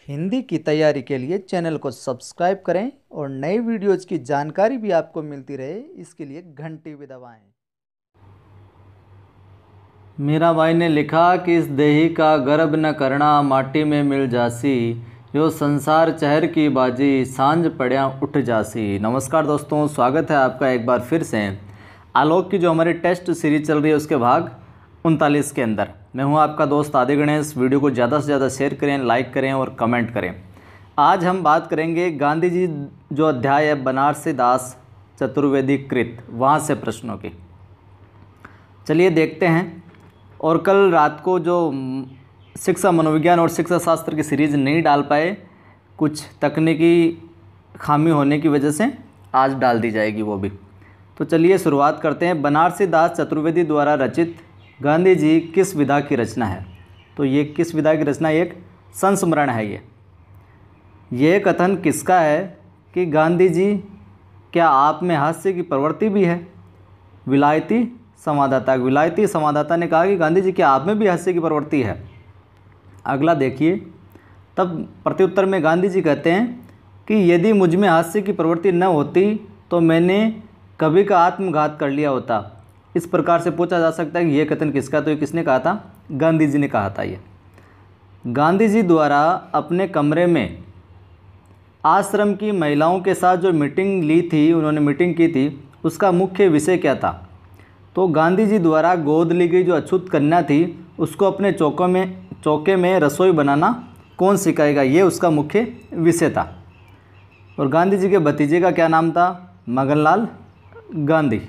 हिंदी की तैयारी के लिए चैनल को सब्सक्राइब करें और नई वीडियोज़ की जानकारी भी आपको मिलती रहे, इसके लिए घंटी भी दबाएं। मीराबाई ने लिखा कि इस देही का गर्भ न करना माटी में मिल जासी, यो संसार चहर की बाजी सांझ पड़िया उठ जासी। नमस्कार दोस्तों, स्वागत है आपका एक बार फिर से आलोक की जो हमारी टेस्ट सीरीज चल रही है उसके भाग 39 के अंदर। मैं हूं आपका दोस्त आदि गणेश। वीडियो को ज़्यादा से ज़्यादा शेयर करें, लाइक करें और कमेंट करें। आज हम बात करेंगे गांधी जी जो अध्याय है बनारसी दास चतुर्वेदी कृत, वहाँ से प्रश्नों की। चलिए देखते हैं। और कल रात को जो शिक्षा मनोविज्ञान और शिक्षा शास्त्र की सीरीज़ नहीं डाल पाए, कुछ तकनीकी खामी होने की वजह से आज डाल दी जाएगी वो भी। तो चलिए शुरुआत करते हैं। बनारसी दास चतुर्वेदी द्वारा रचित गांधी जी किस विधा की रचना है? तो ये किस विधा की रचना? एक संस्मरण है। ये कथन किसका है कि गांधी जी क्या आप में हास्य की प्रवृत्ति भी है? विलायती संवाददाता। विलायती संवाददाता ने कहा कि गांधी जी क्या आप में भी हास्य की प्रवृत्ति है? अगला देखिए, तब प्रत्युत्तर में गांधी जी कहते हैं कि यदि मुझ में हास्य की प्रवृत्ति न होती तो मैंने कभी का आत्मघात कर लिया होता। इस प्रकार से पूछा जा सकता है कि यह कथन किसका? तो ये किसने कहा था? गांधी जी ने कहा था। ये गांधी जी द्वारा अपने कमरे में आश्रम की महिलाओं के साथ जो मीटिंग ली थी, उन्होंने मीटिंग की थी, उसका मुख्य विषय क्या था? तो गांधी जी द्वारा गोद ली गई जो अछूत कन्या थी उसको अपने चौके में रसोई बनाना कौन सिखाएगा, ये उसका मुख्य विषय था। और गांधी जी के भतीजे का क्या नाम था? मगनलाल गांधी।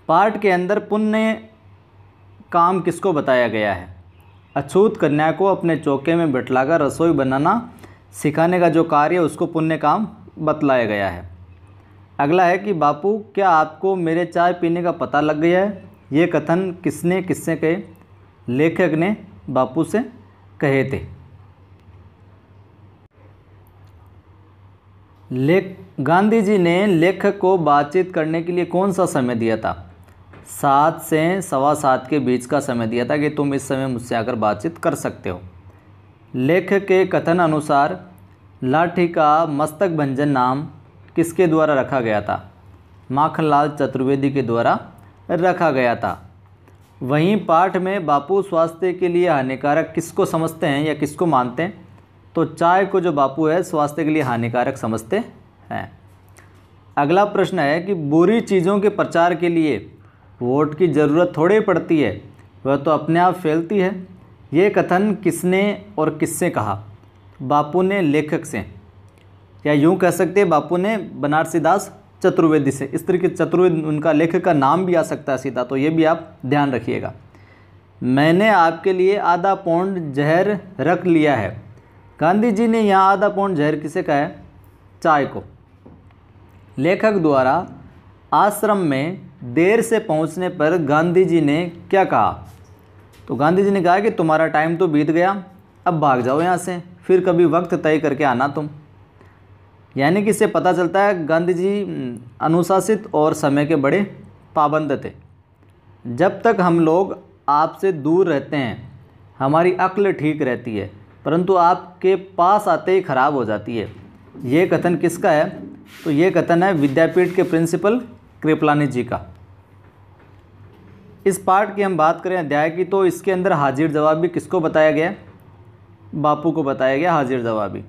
पाठ के अंदर पुण्य काम किसको बताया गया है? अछूत कन्या को अपने चौके में बैठलाकर रसोई बनाना सिखाने का जो कार्य है उसको पुण्य काम बतलाया गया है। अगला है कि बापू क्या आपको मेरे चाय पीने का पता लग गया है? ये कथन किससे कहे? लेखक ने बापू से कहे थे। गांधी जी ने लेखक को बातचीत करने के लिए कौन सा समय दिया था? 7 से 7:15 के बीच का समय दिया था कि तुम इस समय मुझसे आकर बातचीत कर सकते हो। लेखक के कथन अनुसार लाठी का मस्तक भंजन नाम किसके द्वारा रखा गया था? माखनलाल चतुर्वेदी के द्वारा रखा गया था। वहीं पाठ में बापू स्वास्थ्य के लिए हानिकारक किसको समझते हैं या किसको मानते हैं? तो चाय को जो बापू है स्वास्थ्य के लिए हानिकारक समझते हैं। अगला प्रश्न है कि बुरी चीज़ों के प्रचार के लिए वोट की ज़रूरत थोड़ी पड़ती है, वह तो अपने आप फैलती है। ये कथन किसने और किससे कहा? बापू ने लेखक से, या यूँ कह सकते हैं बापू ने बनारसी दास चतुर्वेदी से। इस तरीके चतुर्वेदी उनका लेखक का नाम भी आ सकता है सीधा, तो ये भी आप ध्यान रखिएगा। मैंने आपके लिए आधा पौंड जहर रख लिया है। गांधी जी ने यहाँ आधा पौंड जहर किसे कहा है? चाय को। लेखक द्वारा आश्रम में देर से पहुँचने पर गांधी जी ने क्या कहा? तो गांधी जी ने कहा कि तुम्हारा टाइम तो बीत गया, अब भाग जाओ यहाँ से, फिर कभी वक्त तय करके आना तुम। यानी कि इससे पता चलता है गांधी जी अनुशासित और समय के बड़े पाबंद थे। जब तक हम लोग आपसे दूर रहते हैं हमारी अक्ल ठीक रहती है, परंतु आपके पास आते ही खराब हो जाती है। ये कथन किसका है? तो ये कथन है विद्यापीठ के प्रिंसिपल कृपलानी जी का। इस पाठ की हम बात करें अध्याय की, तो इसके अंदर हाजिर जवाबी किसको बताया गया? बापू को बताया गया हाजिर जवाबी।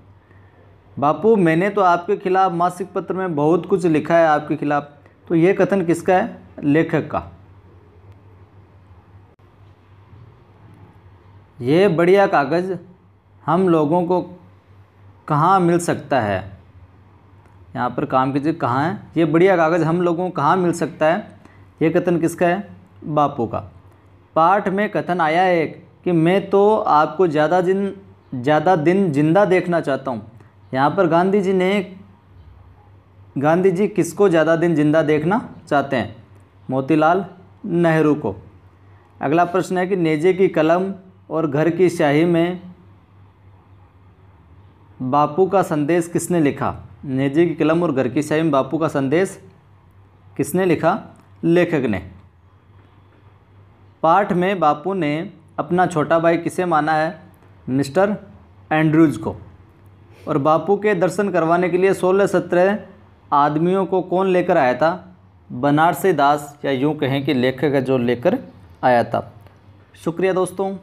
बापू मैंने तो आपके खिलाफ मासिक पत्र में बहुत कुछ लिखा है आपके खिलाफ। तो ये कथन किसका है? लेखक का। ये बढ़िया कागज़ हम लोगों को कहाँ मिल सकता है? यहाँ पर काम कीजिए, कहाँ है ये बढ़िया कागज़ हम लोगों को कहाँ मिल सकता है? ये कथन किसका है? बापू का। पाठ में कथन आया है कि मैं तो आपको ज़्यादा दिन जिंदा देखना चाहता हूँ। यहाँ पर गांधी जी किसको ज़्यादा दिन जिंदा देखना चाहते हैं? मोतीलाल नेहरू को। अगला प्रश्न है कि नेजे की कलम और घर की स्याही में बापू का संदेश किसने लिखा? नेजे की कलम और घर की स्याही में बापू का संदेश किसने लिखा? लेखक ने। पाठ में बापू ने अपना छोटा भाई किसे माना है? मिस्टर एंड्रूज को। और बापू के दर्शन करवाने के लिए 16-17 आदमियों को कौन लेकर आया था? बनारसी दास, या यूँ कहें कि लेखक है जो लेकर आया था। शुक्रिया दोस्तों।